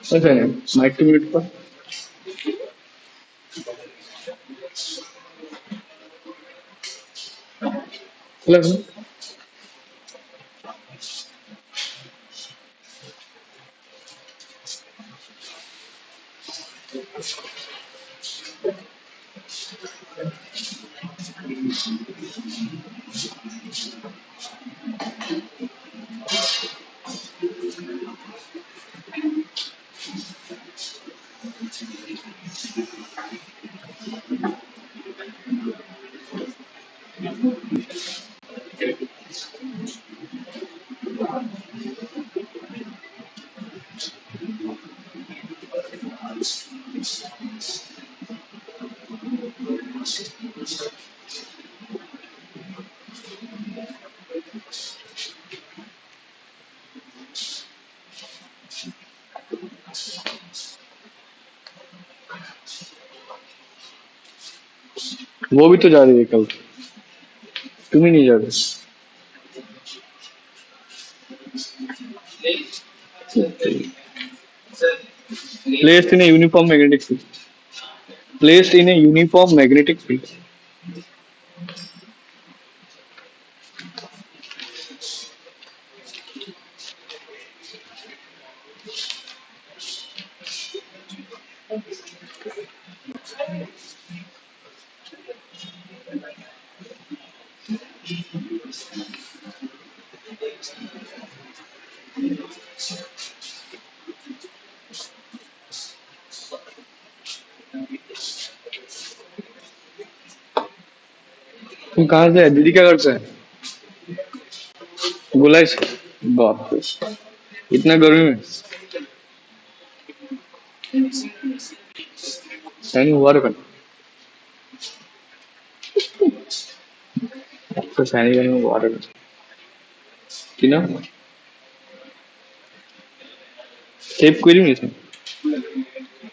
ऐसा नहीं, mic to mute पर लगा। वो भी तो जा रही है कल, तुम ही नहीं जा रहे। Placed in a uniform magnetic field. Placed in a uniform magnetic field. तुम कहाँ से है? दीदी क्या घर से है? गोलाई से? बाप रे, इतना गर्मी में सैनिक हुआ रखा। तो सैनिक में हुआ रखा कि ना, सेव कोई नहीं इसमें।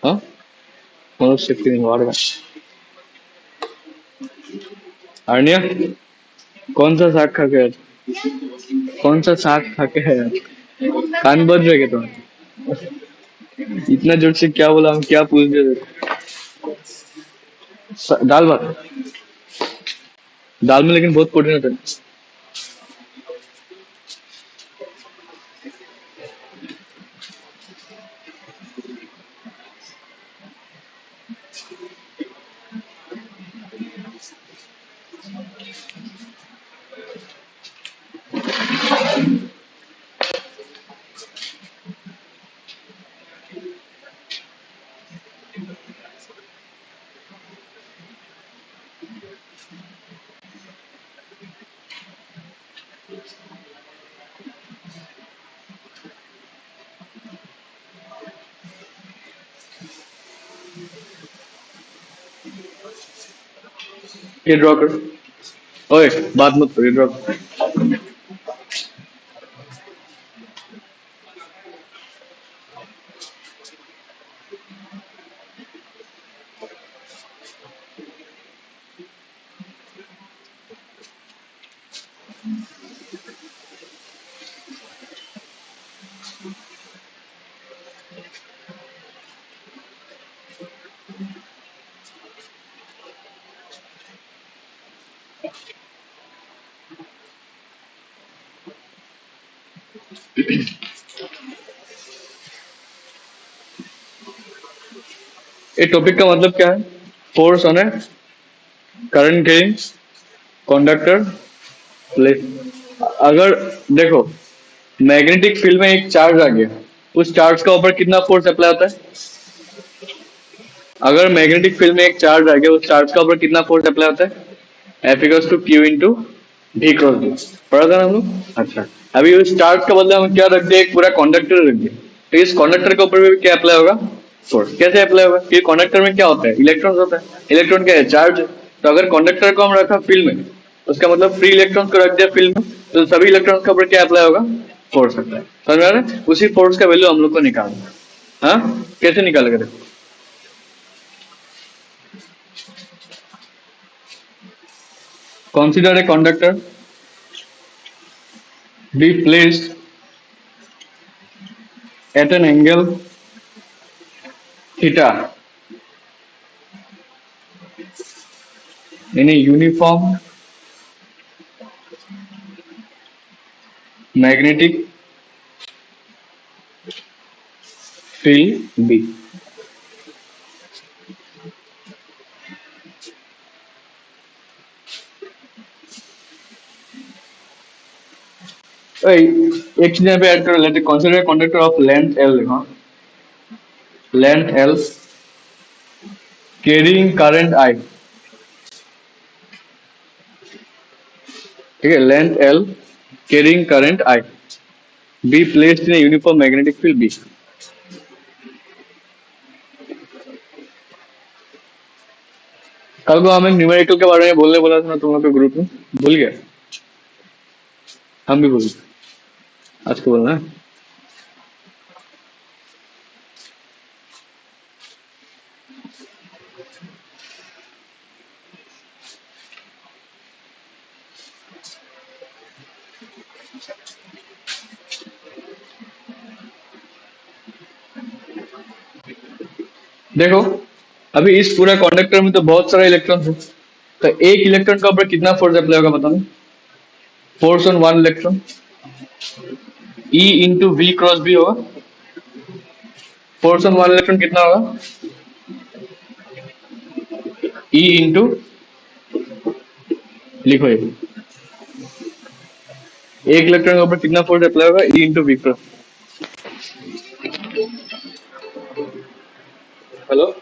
हाँ, मतलब सेव नहीं हुआ रखा। आर्निया, कौन सा साग खा के आया? कौन सा साग खा के आया? कान बज रहे क्या तुम्हारे? इतना जोर से क्या बोला, हम क्या पूछ रहे थे? दाल भात? दाल में लेकिन बहुत प्रोटीन होता है। ये ड्रॉ कर। ओए, बात मत करो, ये ड्रॉ कर। ये टॉपिक का मतलब क्या है? Force on A current carrying conductor plate. अगर देखो, मैग्नेटिक फील्ड में एक चार्ज आ गया, उस चार्ज का ऊपर कितना फोर्स अप्लाई होता है? अगर मैग्नेटिक फील्ड में एक चार्ज आ गया, उस चार्ज का ऊपर कितना फोर्स अप्लाई होता है? F equals to Q into D cross B. पढ़ा था ना हम लोग? अच्छा, अभी उस चार्ज का बदले हम क्या रख दिया, एक पूरा कंडक्टर रख दिया, तो इस कंडक्टर के ऊपर भी क्या अप्लाई होगा? फोर्स। कैसे अप्लाई होगा? ये कंडक्टर में क्या होता है? इलेक्ट्रॉन होता है। इलेक्ट्रॉन क्या है? चार्ज। तो अगर कंडक्टर को हम रखा फील्ड में, उसका मतलब फ्री इलेक्ट्रॉन्स को रख दिया फील्ड में, तो सभी इलेक्ट्रॉन्स के ऊपर क्या अप्लाई होगा? Force apply. समझ में आ रहा है? उसी फोर्स का वैल्यू हम लोग को निकालना है। हाँ, कैसे निकालेगा देखो। Consider a conductor be placed at an angle theta in a uniform magnetic field B. एक चीज यहाँ पे ऐड करो, late consider conductor of length L लिखो, length L carrying current I, ठीक है, length L carrying current I be placed in a uniform magnetic field B. कल को हमें न्यूमेरिकल के बारे में बोलने बोला था ना तुम लोग के ग्रुप में, भूल गया? हम भी भूल गए, आज को बोलना है। देखो, अभी इस पूरा कंडक्टर में तो बहुत सारे इलेक्ट्रॉन है, तो एक इलेक्ट्रॉन का ऊपर कितना फोर्स अप्लाई होगा बताओ? Force on one electron E into V cross B होगा। फोर्स ऑन वन इलेक्ट्रॉन कितना होगा? E इंटू, लिखो ये, एक इलेक्ट्रॉन के ऊपर कितना फोर्स अप्लाई होगा? E into V cross. Hello,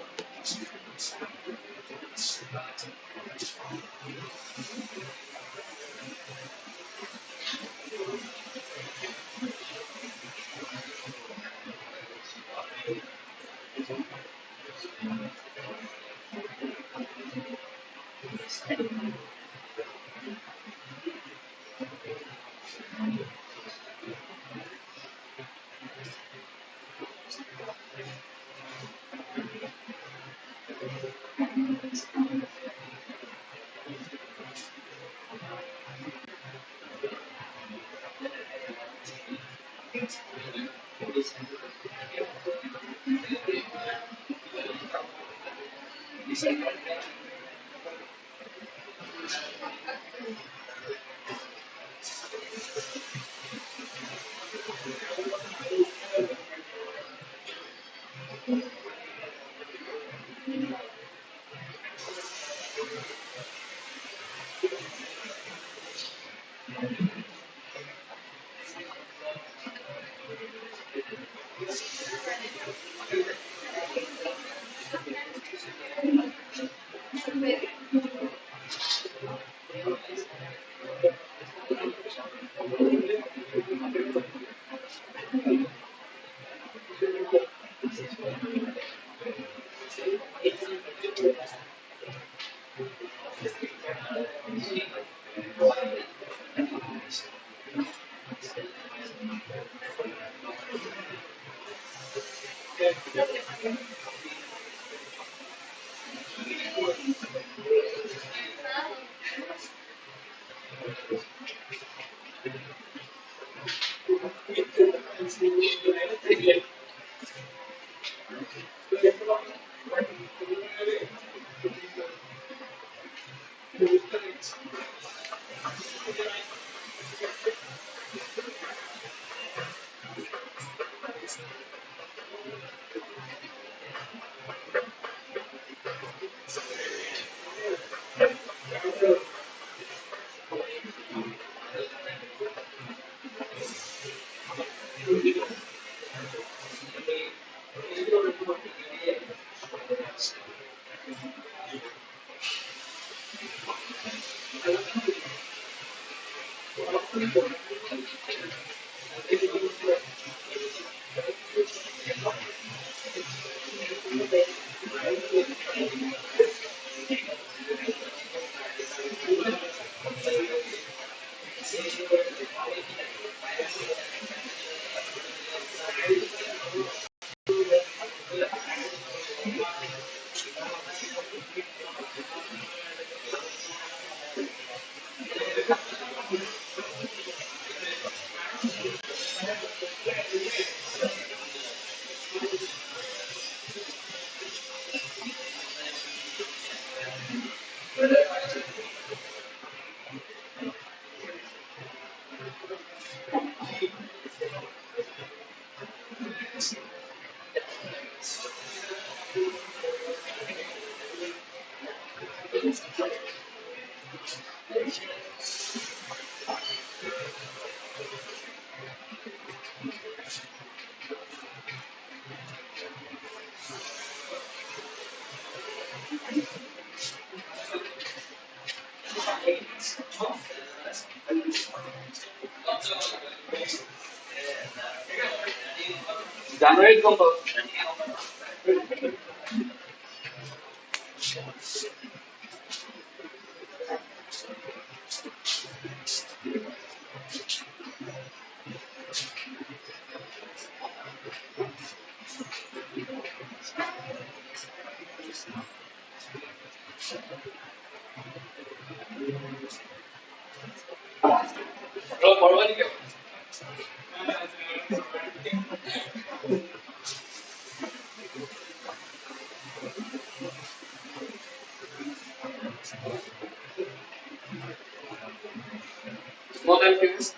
January कब? तो पढ़वा नहीं क्या? Small activities,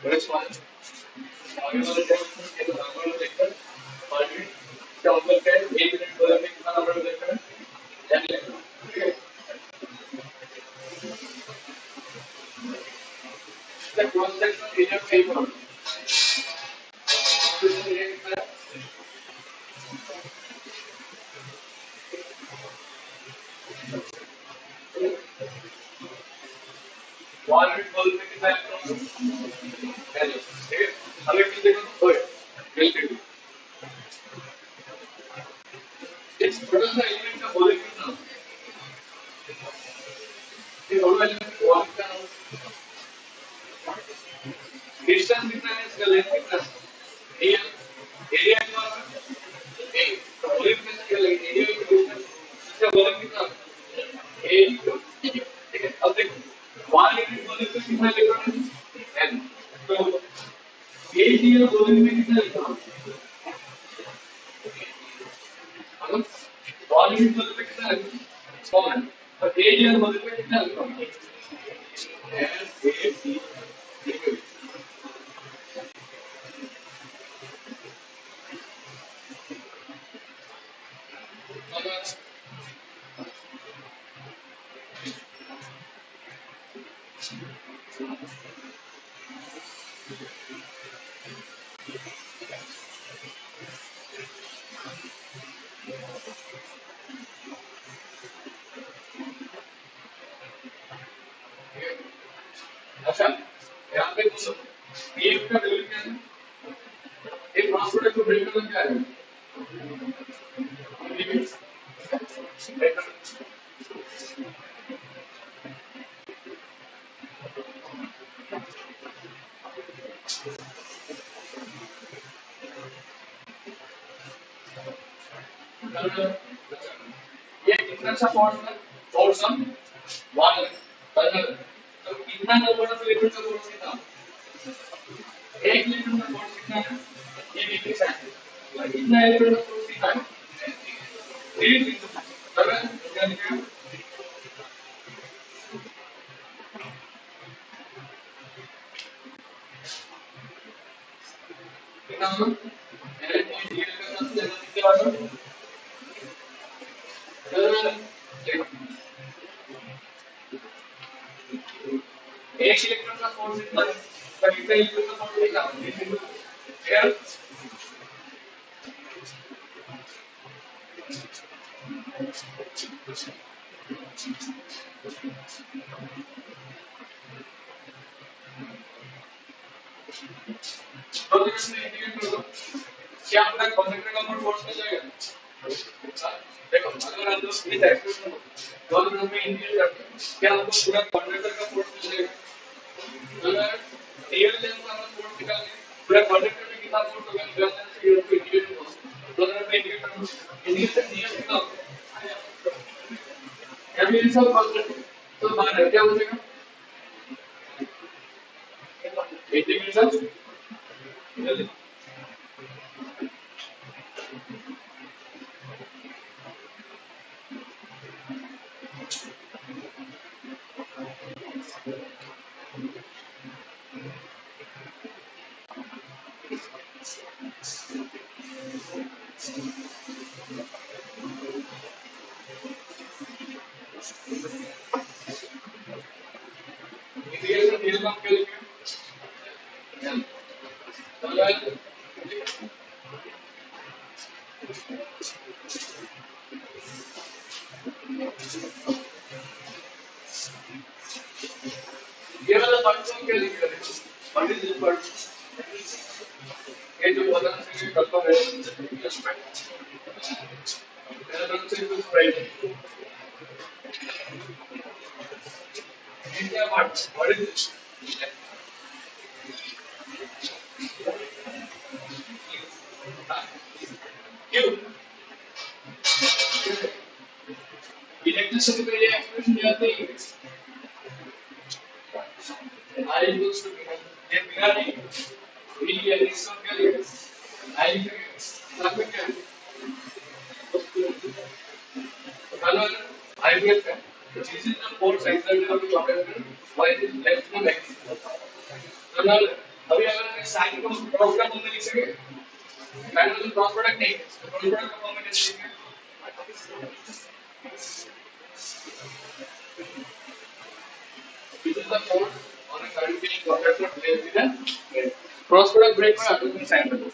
very small. आगे वाले देखते हैं, आगे वाले देखते हैं, पार्टी, क्या मतलब क्या है? एक मिनट बोले में कितना नंबर देखते हैं? जान लेना, ठीक है? इसका क्रॉस सेक्शन एरिया सही करो, सेक्शन एरिया कितना है? 1 मिनट बोले में कितना है? ठीक है? अभी किस देखो, ओए, बिल्कुल, इस छोटा सा एलिमेंट का बोले कितना? ये दोनों एलिमेंट वन का डिस्टेंस कितना है? इसका लेंथ कितना है? एरिया, एरिया कितना है? ए, तो बोले कितना इसका लेंथ, एरिया की डिस्टेंस, इसका बोले कितना? ए, ठीक है? अब देखो, 1 यूनिट बोले तो कितना लिखा है? एन, तो ए जी बोले में कितना लिखा है? मतलब 1 यूनिट बोले में कितना लिखा है? स्मॉल है, और ए जी बोले में कितना लिखा है? एन ए सी, ठीक है? अच्छा, यहाँ पे बोलो, ये का वैल्यू क्या है? एक मास प्रोडक्ट को ब्रेक करना क्या है? लिमिट्स, ब्रेक करना, ये कितना अच्छा फोर्स है? फोर्स हम 1 टर्नर, तो कितना नंबर ऑफ लिमिट का फोर्स कितना? एक लिमिट का फोर्स कितना है? ये भी फिक्स है, और कितना लिमिट का फोर्स कितना है? 3 लिमिट, टर्नर क्या लिखा है? कितना होगा? मैंने पॉइंट दिया है, सबसे ज्यादा कितने बार टर्नर, देखो, एक इलेक्ट्रॉन का फोर्स इतना है, पर कितने इलेक्ट्रॉन का फोर्स कितना है? तो इसमें इंडिकेट कर दो, क्या आपका कंडक्टर का मोड फोर्स में जाएगा? देखो, अगर आप लोग इस एक्सप्रेशन को दोनों में इंडिकेट करते हैं, क्या आपको पूरा कंडक्टर का फोर्स मिलेगा? अगर रियल लेंथ का फोर्स निकालें, पूरा कंडक्टर में कितना फोर्स होगा निकालने से ये आपको इंडिकेट होगा, दोनों में इंडिकेट करो, इंडिकेशन नियम कितना होगा? क्या भी सब कंडक्टर तो बाहर क्या हो जाएगा? इंडिकेशन ये वाला पार्ट को क्या लिख रहे हैं? What is this part? ये जो वाला से करता है इन्वेस्टमेंट मेरा नाम से कुछ price India what is this? क्यों इलेक्ट्रिसिटी पे ये एक्सप्रेशन आते ही आई यूज्ड टू ये बिना नहीं ये एडिशन के लिए आई सब में क्या hello I will this is the fourth cycle of the chocolate why is left to next hello अभी अगर मैं साइन को क्रॉस कर दूं लिख सके मैंने तो क्रॉस प्रोडक्ट नहीं क्रॉस प्रोडक्ट का फॉर्म कैसे लिखेंगे this is the code on a current being converted to place in a cross product break में आपको साइन कर दो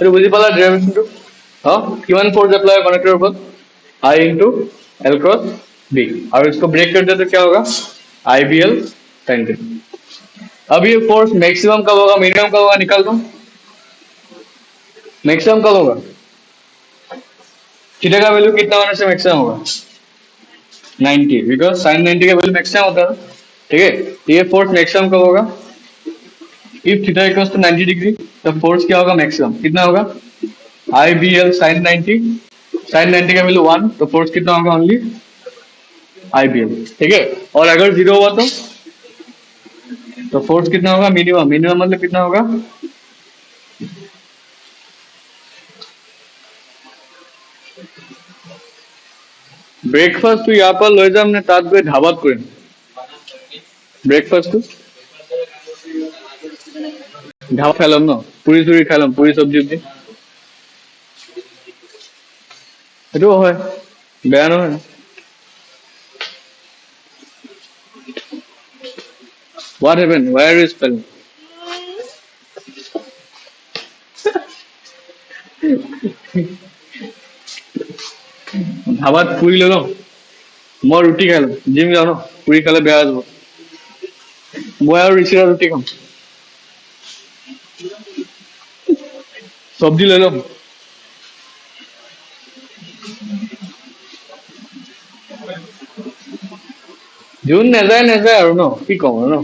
এইটো বুজি পালা ডেৰিভেশ্যনটো? কিমান फोर्स अप्लाई है कनेक्टर पर? I into L cross B, और इसको ब्रेक कर दे तो क्या होगा? I B L sine theta. अब ये फोर्स मैक्सिमम कब होगा, मिनिमम कब होगा, निकाल दो। मैक्सिमम कब होगा? थीटा का वैल्यू कितना होने से मैक्सिमम होगा? 90, बिकॉज साइन 90 का वैल्यू मैक्सिमम होता है। ठीक है, तो ये फोर्स मैक्सिमम कब होगा? If theta equals to 90 degree, तो फोर्स क्या होगा मैक्सिमम, कितना होगा? I B L sine 90, sine 90 का वैल्यू 1, तो फोर्स कितना होगा? Only I B L. ठीक है, और अगर जीरो हुआ तो फोर्स कितना होगा? मिनिमम। मिनिमम मतलब कितना होगा? ব্রেকফাস্ট তুই ইয়াৰ পৰা লৈ যাম নে তাত গৈ ধাবাত কৰিম? ব্ৰেকফাষ্টটো ধাবা খাই ল'ম ন, পুৰি চুৰি খাই ল'ম, পুৰি চব্জি উব্জি, সেইটোও হয়, বেয়া নহয়। What happened? Why are you spelling? ধাবাত পুৰি লৈ লওঁ, মই ৰুটি খাই ল'ম, জিম যাওঁ ন, পুৰি খালে বেয়া হৈ যাব। মই আৰু ঋষিৰা ৰুটি খাম, চব্জি লৈ ল'ম। যোন নাযায় নাযায় আৰু ন, কি কম আৰু ন।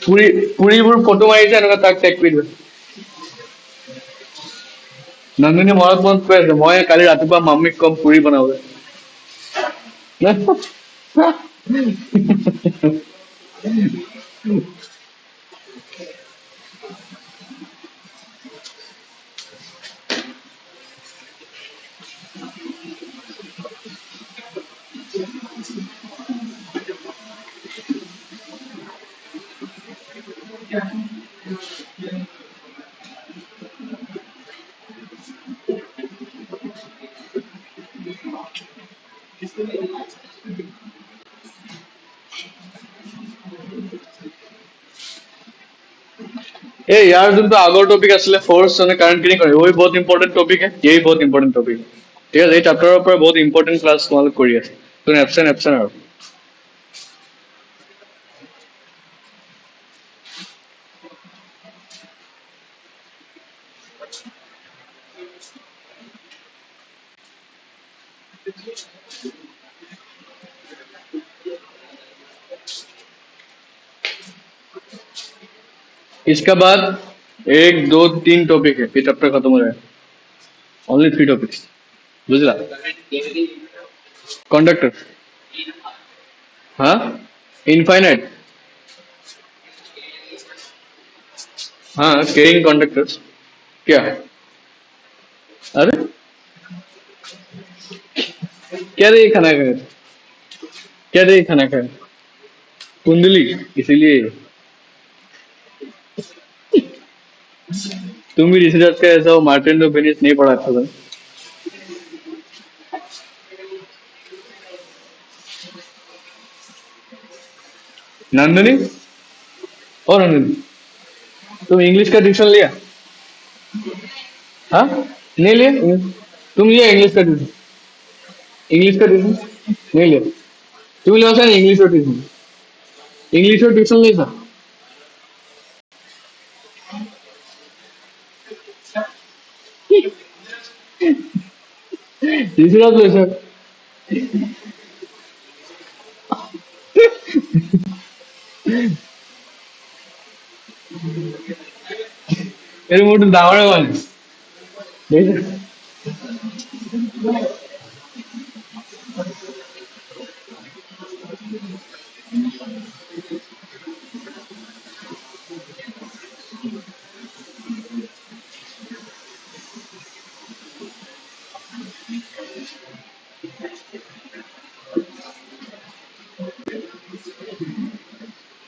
পুৰি পুৰিবোৰ ফটো মাৰিছে এনেকুৱা, তাক টেগ কৰি দিবা। নন্দিনী মনত মনত কৈ আছে, মই কালি ৰাতিপুৱা মাম্মীক কম পুৰি বনাবলৈ। ए यार जो तो आगर टॉपिक আসলে फोर्स और करंट की करे, वही बहुत इंपॉर्टेंट टॉपिक है, यही बहुत इंपॉर्टेंट टॉपिक है। ठीक है, ये चैप्टर पर बहुत इंपॉर्टेंट क्लास তোমালোক কৰি আছে, তুমি এপচেন্ট এপচেন্ট আৰু। इसका बाद 1 2 3 टॉपिक है, फिर चैप्टर खत्म हो जाएगा। ओनली 3 टॉपिक्स, बुझला? कंडक्टर हाँ, इनफाइनाइट। हाँ, कैरिंग कंडक्टर्स। क्या? अरे क्या रे खाना खाए? क्या रे खाना खाए? कुंडली। इसीलिए तुम भी रिसर्च का ऐसा हो, मार्टिन लो बेनिस नहीं पढ़ा था। नंदनी। और नंदनी, तुम इंग्लिश का ट्यूशन लिया? हाँ, नहीं लिया। तुम लिया इंग्लिश का ट्यूशन? इंग्लिश का ट्यूशन नहीं लिया? तुम लिया था इंग्लिश का ट्यूशन? इंग्लिश का ट्यूशन नहीं था? Research lesson. मेरे मोटे दावड़े वाले।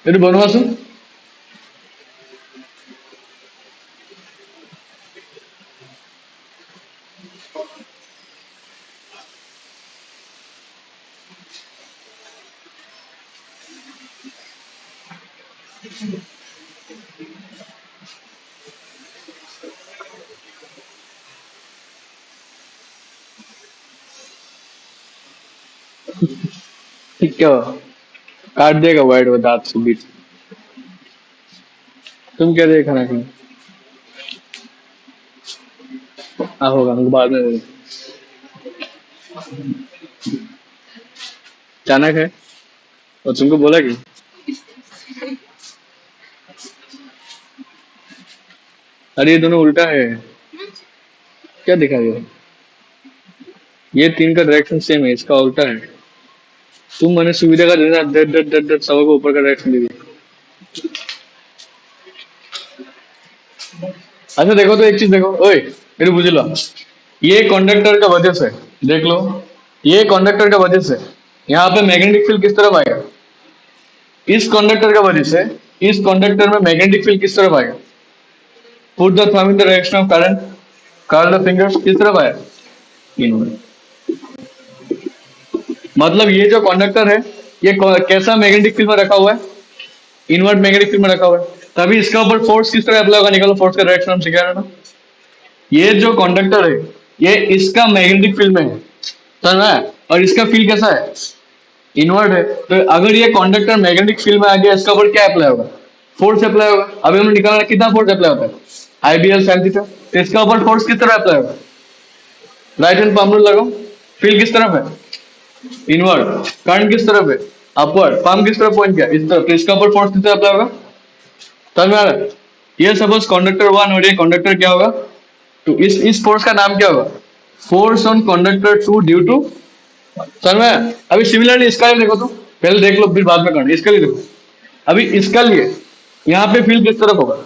मेरे बनवासु। ठीक क्या हुआ? काट देगा वाइट वो दांत से बीच। तुम क्या रहे खाना खाने? हाँ होगा, हमको बाद में दे दो। अचानक है। और तुमको बोला कि अरे ये दोनों उल्टा है। क्या दिखा ये तीन का डायरेक्शन सेम है, इसका उल्टा है। तुम मैंने सुविधा का देना डट डट डट डट सबको ऊपर का डायरेक्शन दे दिया। अच्छा देखो तो एक चीज देखो, ओए मेरे बुझलो, ये कंडक्टर का वजह से, देख लो, ये कंडक्टर का वजह से यहाँ पे मैग्नेटिक फील्ड किस तरफ आएगा? इस कंडक्टर का वजह से इस कंडक्टर में मैग्नेटिक फील्ड किस तरफ आएगा? Put the thumb in the direction of current, curl the fingers, किस तरफ आएगा? इनवर्ड। मतलब ये जो कंडक्टर है, ये कैसा मैग्नेटिक फील्ड में रखा हुआ है? इनवर्ट मैग्नेटिक फील्ड में रखा हुआ है। तभी इसका ऊपर फोर्स किस तरह अप्लाई होगा, निकालो फोर्स का डायरेक्शन हम सिखा रहे हैं ना। ये जो कंडक्टर है, ये इसका मैग्नेटिक फील्ड में है, समझ में आया? और इसका फील्ड कैसा है? इनवर्ट है। तो अगर ये कंडक्टर मैग्नेटिक फील्ड में आ गया, इसका ऊपर क्या अप्लाई होगा? फोर्स अप्लाई होगा। अभी हमने निकालना कितना फोर्स अप्लाई होता है? IBL sine theta. तो इसका ऊपर फोर्स किस तरह अप्लाई होगा? राइट हैंड पाम रूल लगाओ। फील्ड किस तरफ है? इनवर्ट। करंट किस तरफ है? अपवर्ड। पाम किस तरफ पॉइंट किया? इस तरफ। तो इसका ऊपर फोर्स किस तरह अप्लाई होगा? समझ में आ रहा है? ये सपोज कंडक्टर वन और ये कंडक्टर क्या होगा, तो इस फोर्स का नाम क्या होगा? Force on conductor two due to. समझ में आया? अभी सिमिलरली इसका लिए देखो, तो पहले देख लो फिर बाद में करना। इसका लिए देखो, अभी इसका लिए यहाँ पे फील्ड किस तरफ होगा?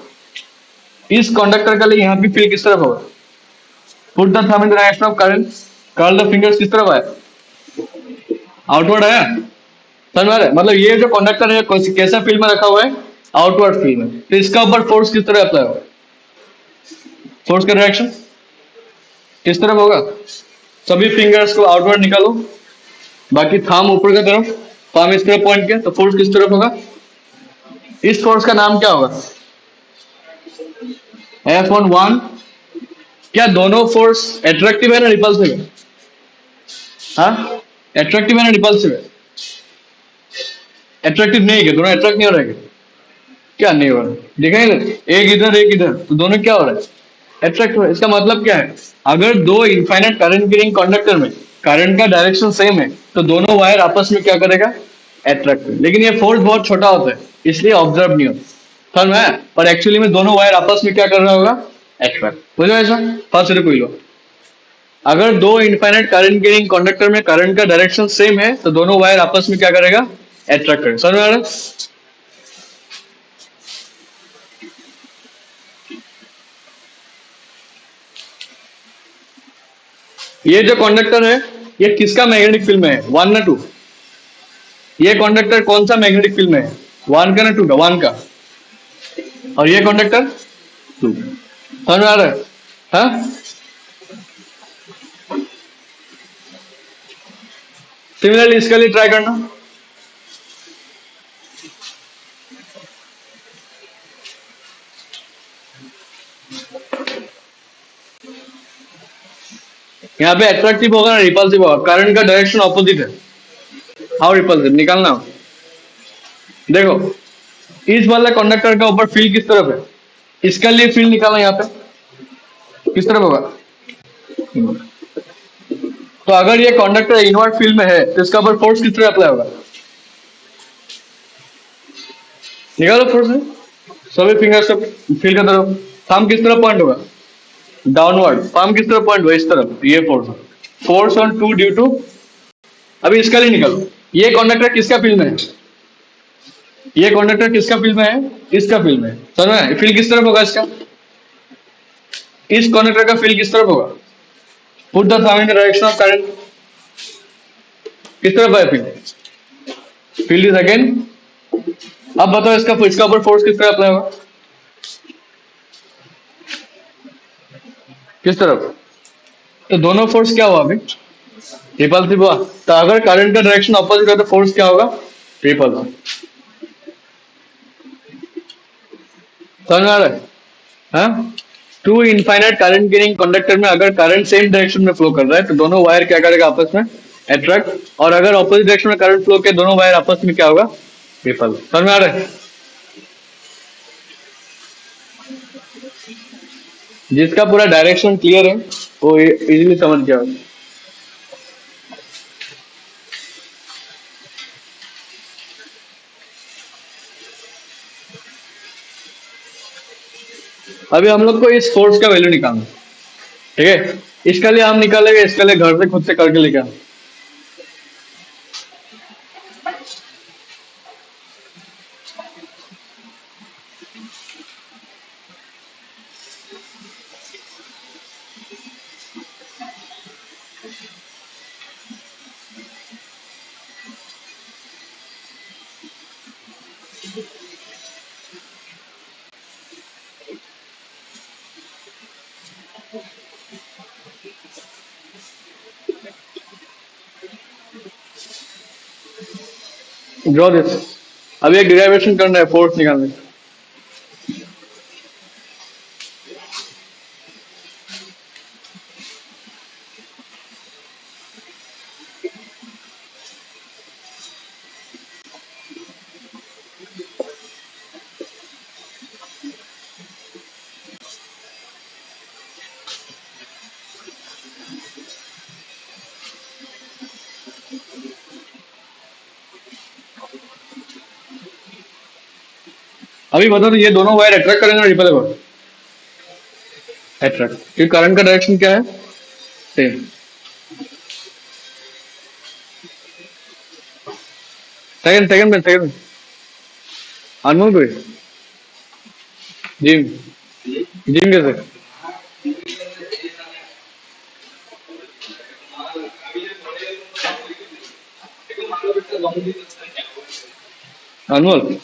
इस कंडक्टर का लिए यहाँ पे फील्ड किस तरफ होगा? Put the thumb in the direction of current, curl the fingers, किस तरफ आया? आउटवर्ड आया। समझ में आ रहा है? मतलब ये जो कंडक्टर है कैसा फील्ड में रखा हुआ है? आउटवर्ड फील्ड में। तो इसका ऊपर फोर्स किस तरह अप्लाई होगा? फोर्स का डायरेक्शन किस तरफ होगा? सभी फिंगर्स को आउटवर्ड निकालो, बाकी थंब ऊपर की तरफ, पाम इस तरफ पॉइंट किया, तो फोर्स किस तरफ होगा? इस फोर्स का नाम क्या होगा? F on one. क्या दोनों फोर्स एट्रैक्टिव है ना रिपल्सिव है? हाँ, एट्रैक्टिव है ना रिपल्सिव है? एट्रैक्टिव नहीं है, दोनों एट्रैक्ट नहीं हो रहे हैं? क्या नहीं हो रहा है? देखा ही नहीं? एक इधर, तो दोनों क्या हो रहा है? अट्रैक्ट हो रहा है। इसका मतलब क्या है? अगर दो इनफाइनाइट करंट की रिंग कंडक्टर में करंट का डायरेक्शन सेम है, तो दोनों वायर आपस में क्या करेगा? अट्रैक्ट। लेकिन ये फोर्स बहुत छोटा होता है, इसलिए ऑब्जर्व नहीं होता, समझ में आया? पर एक्चुअली में दोनों वायर आपस में क्या कर रहा होगा? अट्रैक्ट। बुझो ऐसा? फर्स्ट से कोई लो, अगर दो इनफाइनाइट करंट की रिंग कंडक्टर में करंट का डायरेक्शन सेम है, तो दोनों वायर आपस में क्या करेगा? अट्रैक्ट करे। समझ में आ रहा है? ये जो कंडक्टर है ये किसका मैग्नेटिक फील्ड में है, वन ना टू? ये कंडक्टर कौन सा मैग्नेटिक फील्ड में है, वन का ना टू का? वन का। और ये कंडक्टर टू। समझ में आ रहा है? हाँ, सिमिलरली इसके लिए ट्राई करना। यहाँ पे अट्रैक्टिव होगा ना रिपल्सिव होगा? करंट का डायरेक्शन ऑपोजिट है। हाउ रिपल्सिव निकालना हो। देखो इस वाले कंडक्टर का ऊपर फील्ड किस तरफ है, इसके लिए फील्ड निकालना। यहाँ पे किस तरफ होगा? तो अगर ये कंडक्टर इनवर्ट फील्ड में है तो इसका ऊपर फोर्स किस तरह अप्लाई होगा? निकालो फोर्स है। सभी फिंगर्स फील्ड की तरफ। थंब किस तरफ पॉइंट होगा? डाउनवर्ड। पाम किस तरफ पॉइंट हुआ? इस तरफ। ये force, force on two due to. अभी इसका लिए निकालो। ये कंडक्टर किसका फील्ड में है? ये कंडक्टर किसका फील्ड में है? इसका फील्ड में है। समझ में? फील्ड किस तरफ होगा इसका? इस कंडक्टर का फील्ड किस तरफ होगा? Put the thumb in the direction of current. किस तरफ है फील्ड? Field is again. अब बताओ इसका इसका ऊपर फोर्स किस तरह अप्लाई होगा? किस तरफ? तो दोनों फोर्स क्या हुआ अभी? रिपल्सिव हुआ। तो अगर करंट का डायरेक्शन ऑपोजिट है तो फोर्स क्या होगा? रिपल्सिव। समझ में आ रहा है? हाँ, two infinite current giving conductor में अगर करंट सेम डायरेक्शन में फ्लो कर रहा है तो दोनों वायर क्या करेगा आपस में? अट्रैक्ट। और अगर ऑपोजिट डायरेक्शन में करंट फ्लो के दोनों वायर आपस में क्या होगा? रिपल। समझ में आ रहा है? जिसका पूरा डायरेक्शन क्लियर है वो इजीली समझ गया होगा। अभी हम लोग को इस फोर्स का वैल्यू निकालना है, ठीक है? इसके लिए हम निकालेंगे, इसके लिए घर से खुद से करके लेके आना। Draw this. अभी एक डिराइवेशन करना है फोर्स निकालने का। अभी बताओ तो ये दोनों वायर अट्रैक्ट करेंगे ना रिपेल होगा? अट्रैक्ट, क्योंकि करंट का डायरेक्शन क्या है? सेम। सेकंड सेकंड में सेकंड। अनमोल भाई, जिम जिम कैसे? अनमोल,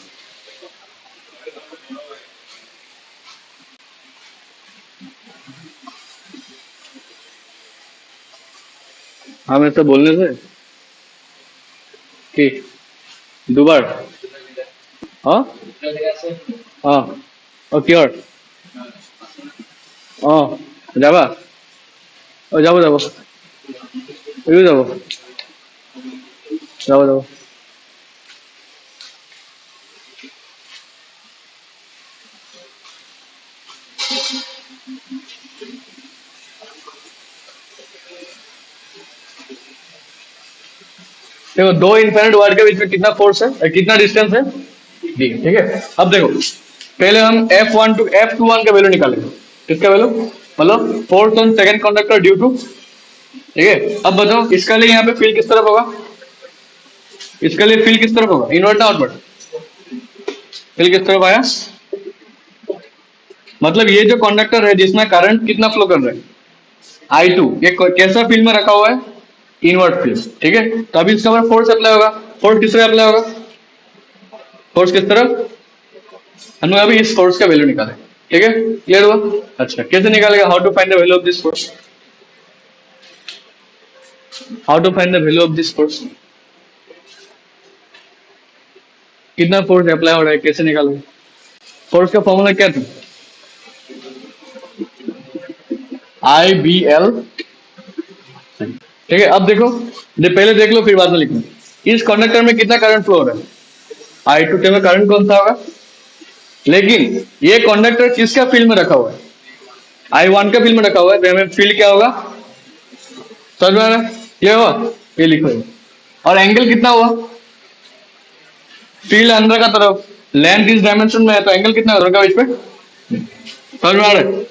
हम ऐसे बोलने से कि दोबार। हाँ हाँ, ओके। और हाँ, যাবা? ও যাবো যাবো, ওইও যাবো, যাবো যাবো। देखो दो इन्फिनिट वायर के बीच में कितना फोर्स है, कितना डिस्टेंस है? डी। ठीक है, अब देखो पहले हम F1 टू F21 का वैल्यू निकालेंगे। किसका वैल्यू? मतलब force on second conductor due to. ठीक है, अब बताओ इसका लिए यहाँ पे फील्ड किस तरफ होगा? इसके लिए फील्ड किस तरफ होगा, इनवर्ट ना आउटवर्ट? फील्ड किस तरफ आया? मतलब ये जो कंडक्टर है जिसमें करंट कितना फ्लो कर रहा है, I2, ये कैसा फील्ड में रखा हुआ है, इनवर्ट फील्ड, ठीक है। तो अभी इसका ऊपर फोर्स अप्लाई होगा, फोर्स किस तरह अप्लाई होगा, फोर्स किस तरफ, हम लोग अभी इस फोर्स का वैल्यू निकाले, ठीक है, क्लियर हुआ। अच्छा, कैसे निकालेगा, how to find the value of this force, how to find the value of this force, कितना फोर्स अप्लाई हो रहा है, कैसे निकालेंगे, फोर्स का फॉर्मूला क्या था, IBL, ठीक है। अब देखो, पहले देख लो फिर बाद में लिखना, इस कंडक्टर में कितना करंट फ्लो हो रहा है, I2 के में करंट कौन सा होगा, लेकिन ये कंडक्टर किसका फील्ड में रखा हुआ है, I1 का फील्ड में रखा हुआ है, तो हमें फील्ड क्या होगा, समझ में आ रहा है? ये हुआ, ये लिखो, और एंगल कितना हुआ, फील्ड अंदर का तरफ, लेंथ इस डायमेंशन में है, तो एंगल कितना होगा बीच पे, समझ में आ रहा है?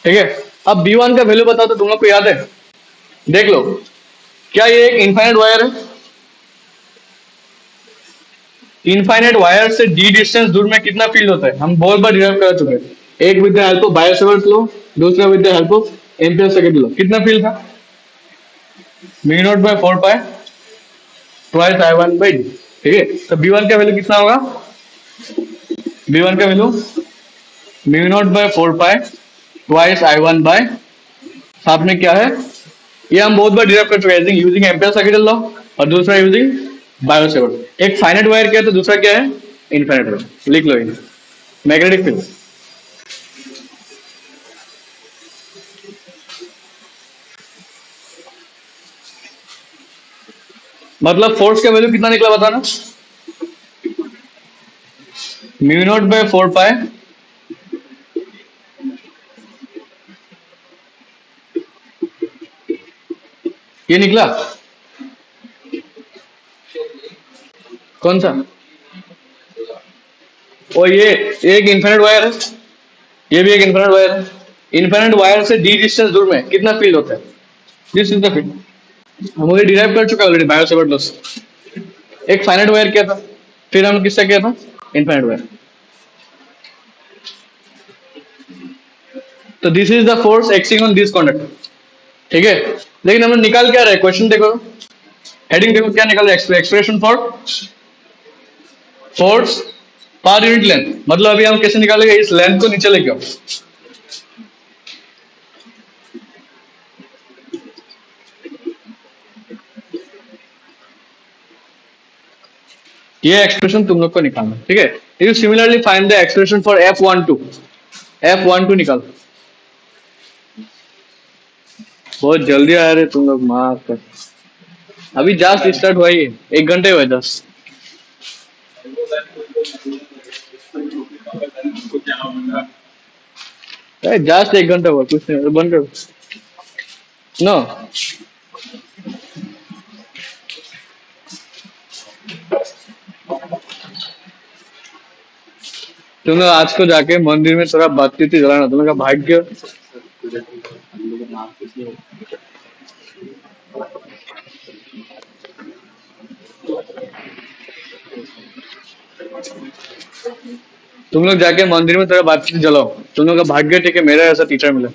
ठीक है। अब B1 का वैल्यू बताओ तो तुम लोग को याद है, देख लो, क्या ये एक इनफाइनाइट वायर है, इनफाइनाइट वायर से d डिस्टेंस दूर में कितना फील्ड होता है, हम बहुत बार डिराइव कर चुके हैं, एक with the help of Biot Savart law, दूसरा with the help of Ampere second law, कितना फील्ड था, mu naught by 4 pi twice I1 by d, ठीक है। तो B1 का वैल्यू कितना होगा, B1 का value mu naught by 4 pi twice I1 bye, साथ में क्या है, ये हम बहुत बार डिराइव कर चुके हैं यूजिंग एम्पियर सेकंड लॉ, और दूसरा यूजिंग बायोसेवर्ट। एक फाइनाइट वायर क्या है तो दूसरा क्या है, इनफाइनाइट वायर, लिख लो ये मैग्नेटिक फील्ड। मतलब फोर्स का वैल्यू कितना निकला बताना, म्यू नॉट बाय 4 पाई ये निकला, कौन सा, और ये एक इनफाइनाइट वायर है, ये भी एक इनफाइनाइट वायर है, इनफाइनाइट वायर से d डिस्टेंस दूर में कितना फील्ड होता है, दिस इज द फील्ड, हम ये डिराइव कर चुका है ऑलरेडी बायोसेवर्ट लॉ से। एक फाइनाइट वायर क्या था, फिर हम किससे किया था, इनफाइनाइट वायर, तो this is the force acting on this conductor, ठीक है। लेकिन हमें निकाल क्या रहे, क्वेश्चन देखो, हेडिंग देखो क्या निकाल रहे, expression for force per unit length, मतलब अभी हम कैसे निकालेंगे, इस लेंथ को नीचे लेके आओ, ये एक्सप्रेशन तुम लोग को निकालना, ठीक है। You similarly find the expression for F12, F12 निकाल, बहुत जल्दी आ रहे तुम लोग, माफ कर, अभी जस्ट स्टार्ट हुआ ही, 1 घंटे हुए 10, जस्ट 1 घंटा हुआ, कुछ नहीं, बंद करो नो। तुम लोग आज को जाके मंदिर में थोड़ा बातचीत जलाना, तुम लोग का भाग्य, तुम लोग जाके मंदिर में थोड़ा बातचीत जलाओ, तुम लोग का भाग्य, ठीक है, मेरा ऐसा टीचर मिला,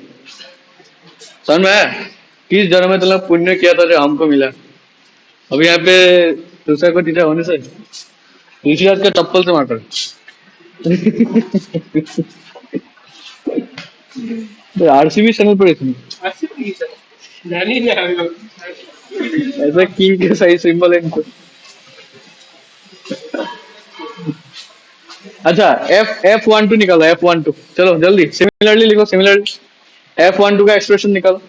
समझ में आया, किस जन्म में तुम लोग पुण्य किया था जो हमको मिला, अभी यहाँ पे दूसरा कोई टीचर होने से ऋषिराज का चप्पल से मार कर तो RCB चैनल पर इसमें ऐसा किंग के सही सिंबल है इनको। अच्छा, F12 निकालो, F12 चलो जल्दी, सिमिलरली लिखो, सिमिलरली F12 का एक्सप्रेशन निकालो,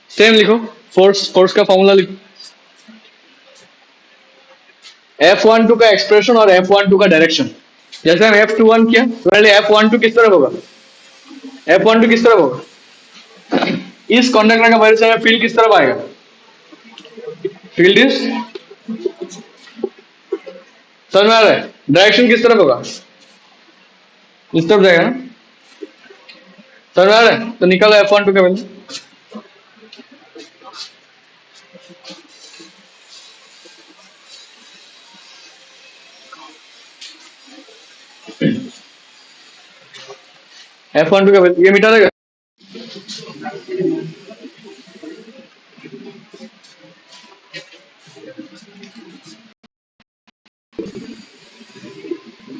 सेम लिखो, फोर्स का फॉर्मूला लिखो, F12 का एक्सप्रेशन और F12 का डायरेक्शन, जैसे हम F21 किया, पहले F12 किस तरफ होगा, F12 किस तरफ होगा, इस कंडक्टर का वजह से फील्ड किस तरफ आएगा, फील्ड इज, समझ में आ रहा है, डायरेक्शन किस तरफ होगा, इस तरफ जाएगा ना, समझ आ रहा है? तो निकालो F12 का वैल्यू। F12 का वैल्यू ये मिटा देगा।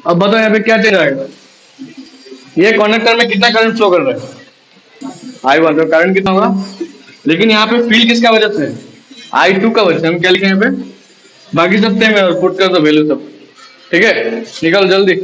अब बताओ यहाँ पे क्या चेंज आएगा। ये कनेक्टर में कितना करंट फ्लो कर रहा है? I1, तो करंट कितना होगा? लेकिन यहाँ पे फील्ड किसका वजह से है? I2 का वजह से। हम क्या लिखें यहाँ पे? बाकी सब सेम है, पुट कर दो वैल्यू सब। ठीक है, निकालो जल्दी।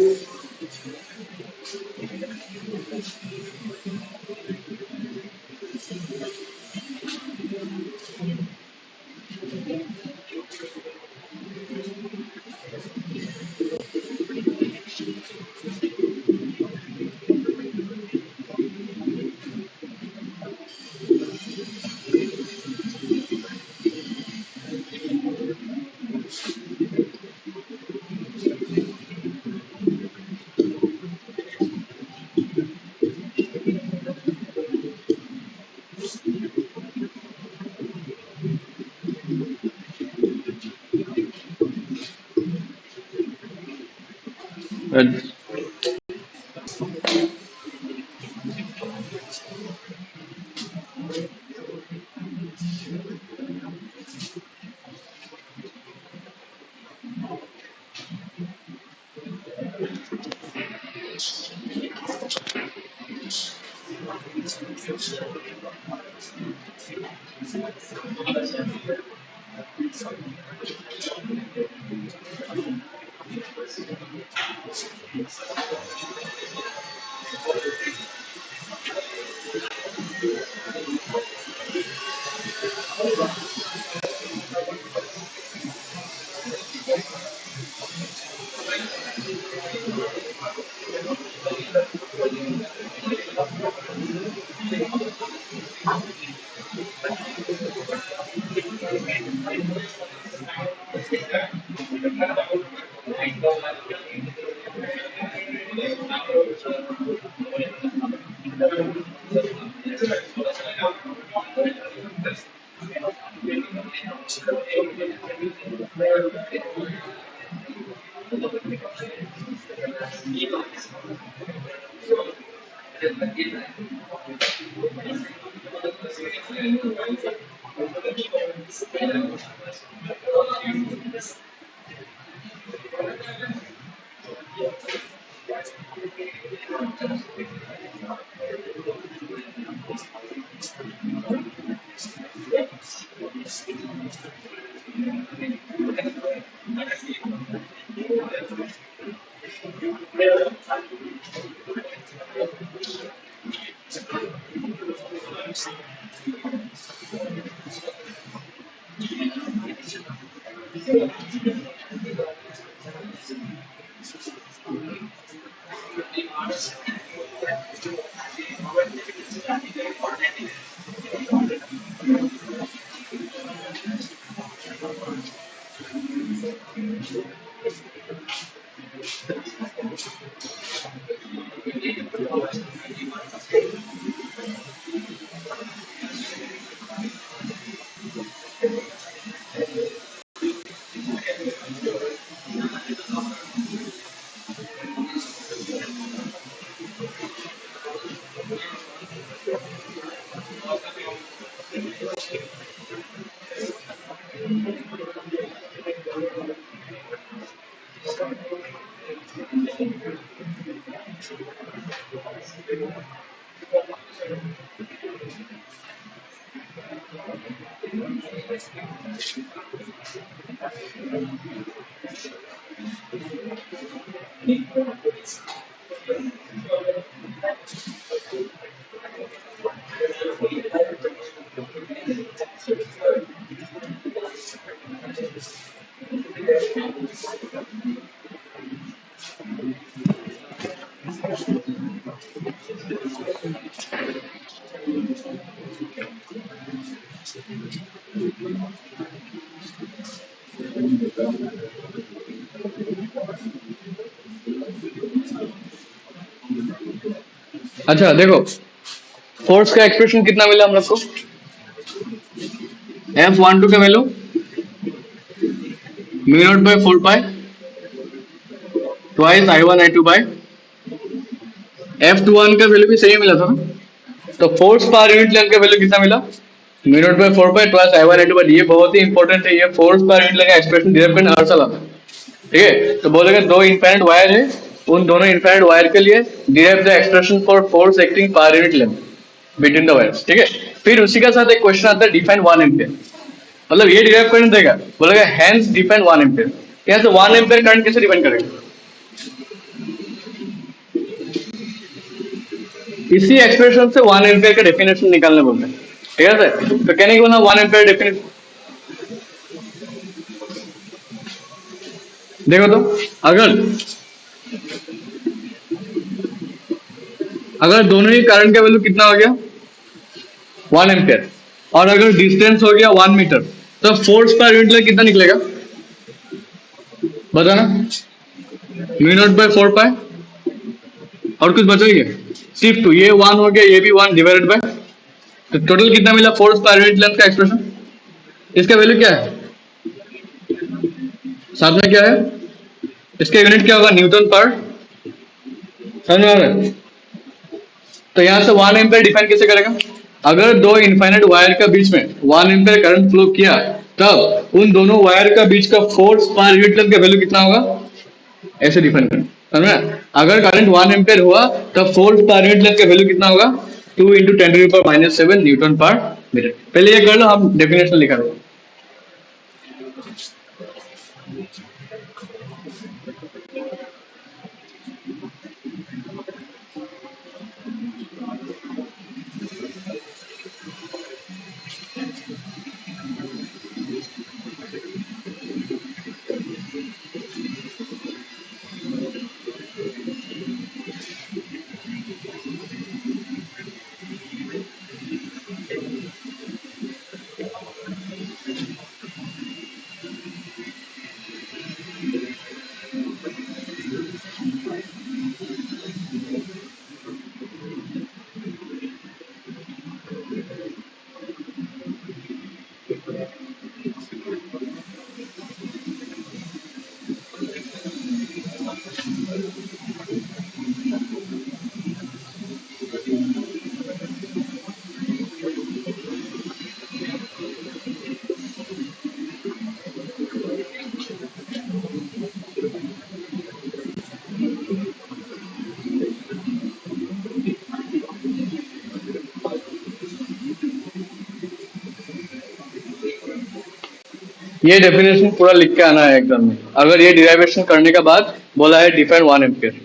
अच्छा देखो, फोर्स का एक्सप्रेशन कितना मिला हम लोग को? F12 का value mu naught by 4 pi twice I1 I2 by F21 का वैल्यू भी सही मिला था ना? तो फोर्स पर यूनिट लेंथ का वैल्यू कितना मिला? Mu naught by 4 pi twice I1 I2 bye. ये बहुत ही इंपॉर्टेंट है, ये फोर्स पर यूनिट लेंथ का एक्सप्रेशन डिराइव करना हर साल आता है। ठीक है, तो बोलेगा दो इनफाइनाइट वायर है, उन दोनों इनफाइनाइट वायर के लिए derive the expression for force acting per unit length between the wires. ठीक है, फिर उसी के साथ एक क्वेश्चन आता है डिफाइन 1 एम्पियर। मतलब ये डिराइव करने देगा, बोलेगा हेंस डिफाइन 1 एम्पियर। यहाँ से 1 एम्पियर करंट कैसे डिफाइन करेंगे? इसी एक्सप्रेशन से 1 एम्पियर का डेफिनेशन निकालने बोलते हैं। ठीक है सर, तो कहने की बोला 1 एम्पियर डेफिनेशन देखो। तो अगर अगर दोनों ही करंट का वैल्यू कितना हो गया 1 एम्पियर, और अगर डिस्टेंस हो गया 1 मीटर, तो फोर्स पर यूनिट लेंथ कितना निकलेगा बताना? म्यू नॉट बाय 4 पाई और कुछ बचा ही है सिर्फ 2, ये 1 हो गया, ये भी 1 डिवाइडेड बाय, तो टोटल कितना मिला फोर्स पर यूनिट लेंथ का एक्सप्रेशन? इसका वैल्यू क्या है साथ में क्या है? इसका यूनिट क्या होगा? न्यूटन पर, समझ में आ रहा है? तो यहां से 1 एम्पियर डिफाइन कैसे करेगा? अगर दो इनफाइनाइट वायर के बीच में 1 एम्पियर करंट फ्लो किया, तब उन दोनों वायर का बीच का फोर्स पर यूनिट लेंथ का वैल्यू कितना होगा, ऐसे डिफाइन करें। समझ में? अगर करंट 1 एम्पियर हुआ, तब फोर्स पर यूनिट लेंथ का वैल्यू कितना होगा? 2 इंटू 10⁻⁻⁷ न्यूटन पर मीटर। पहले ये कर लो, हम डेफिनेशन लिखा रहे। ये डेफिनेशन पूरा लिख के आना है एग्जाम में, अगर ये डिराइवेशन करने के बाद बोला है डिफाइन 1 एम्पियर।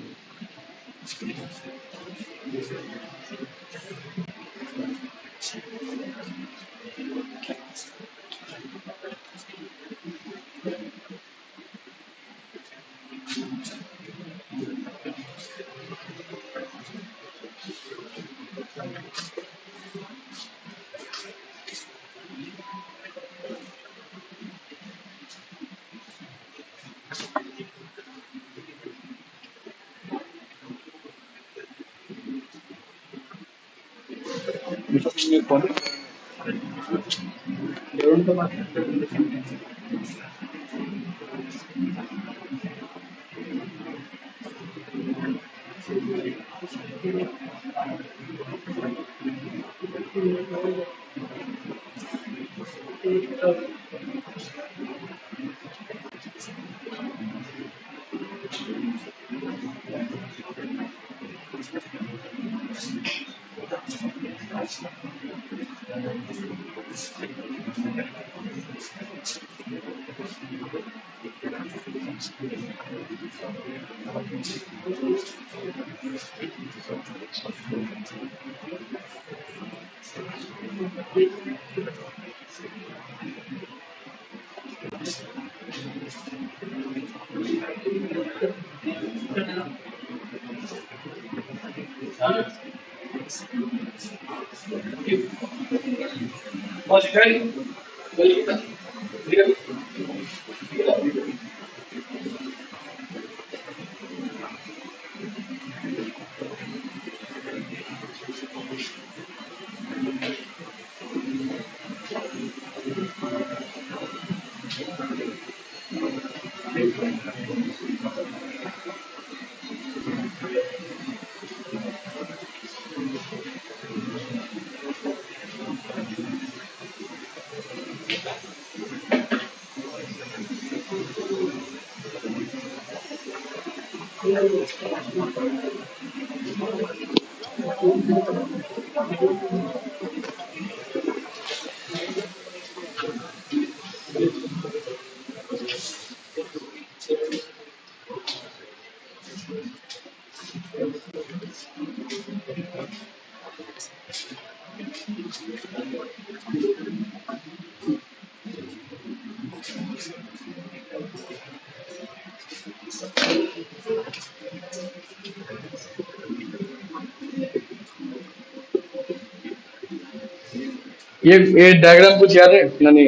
ये डायग्राम कुछ याद है ना? नहीं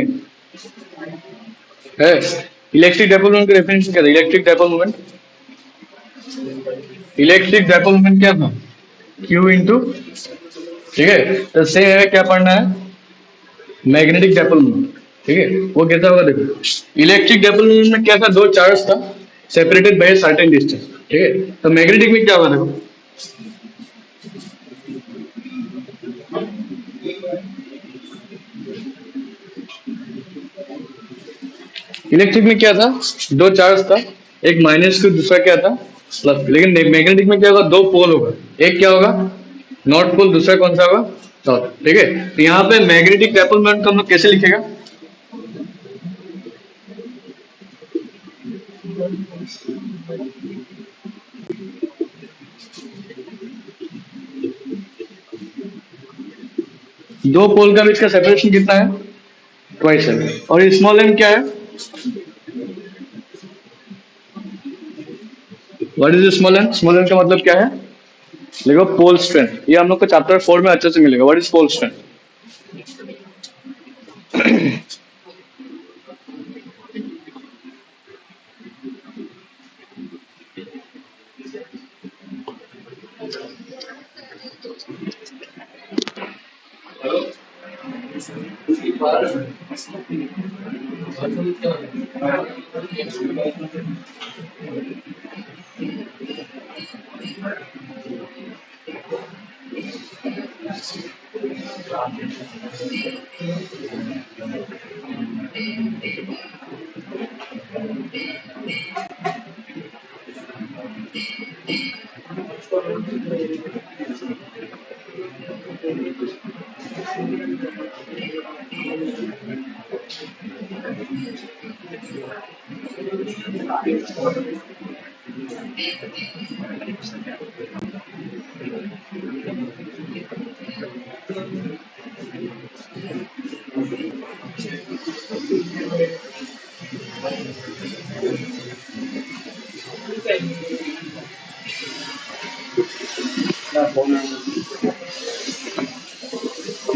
है? इलेक्ट्रिक डाइपोल मोमेंट का डेफिनेशन क्या था? इलेक्ट्रिक डाइपोल मोमेंट क्या था? क्यू इंटू, ठीक है। तो से है क्या पढ़ना है? मैग्नेटिक डाइपोल मोमेंट, ठीक है। वो कैसा होगा देखो, इलेक्ट्रिक डाइपोल मोमेंट में क्या था? दो चार्ज था सेपरेटेड बाय सर्टेन डिस्टेंस, ठीक है। तो मैग्नेटिक में क्या होगा देखो, इलेक्ट्रिक में क्या था? दो चार्ज था, एक माइनस क्यू, दूसरा क्या था? प्लस। लेकिन मैग्नेटिक में क्या होगा? दो पोल होगा, एक क्या होगा? नॉर्थ पोल, दूसरा कौन सा होगा? साउथ, ठीक है। तो यहाँ पे मैग्नेटिक डाइपोल मोमेंट को हम लोग कैसे लिखेगा? दो पोल का बीच का सेपरेशन कितना है? ट्वाइस है। और स्मॉल एम क्या है? What is small M? Small M का मतलब क्या है? देखो, पोल स्ट्रेंथ, ये हम लोग को चैप्टर 4 में अच्छे से मिलेगा। What is pole strength?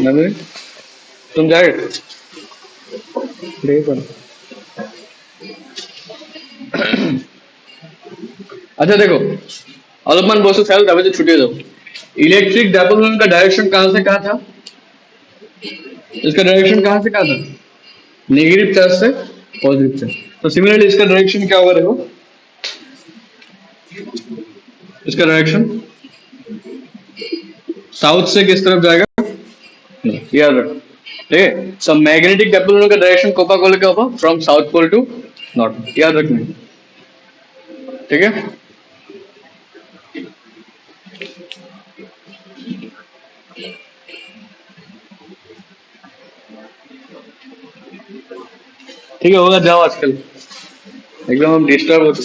नहीं, तुम जाए देखो। अच्छा देखो, अलपमान बोसो सेल तभी तो छुट्टी दो। इलेक्ट्रिक डाइपोल मोमेंट का डायरेक्शन कहां से कहां था? इसका डायरेक्शन कहां से कहां था? नेगेटिव चार्ज से पॉजिटिव चार्ज। तो सिमिलरली इसका डायरेक्शन क्या होगा देखो, इसका डायरेक्शन साउथ से किस तरफ जाएगा? याद रखो, ठीक है। सो मैग्नेटिक डाइपोल मोमेंट का डायरेक्शन कोपा कोला क्या होगा? From south pole to north, याद रखना, ठीक है। ठीक है, होगा, जाओ आजकल एकदम हम डिस्टर्ब होते।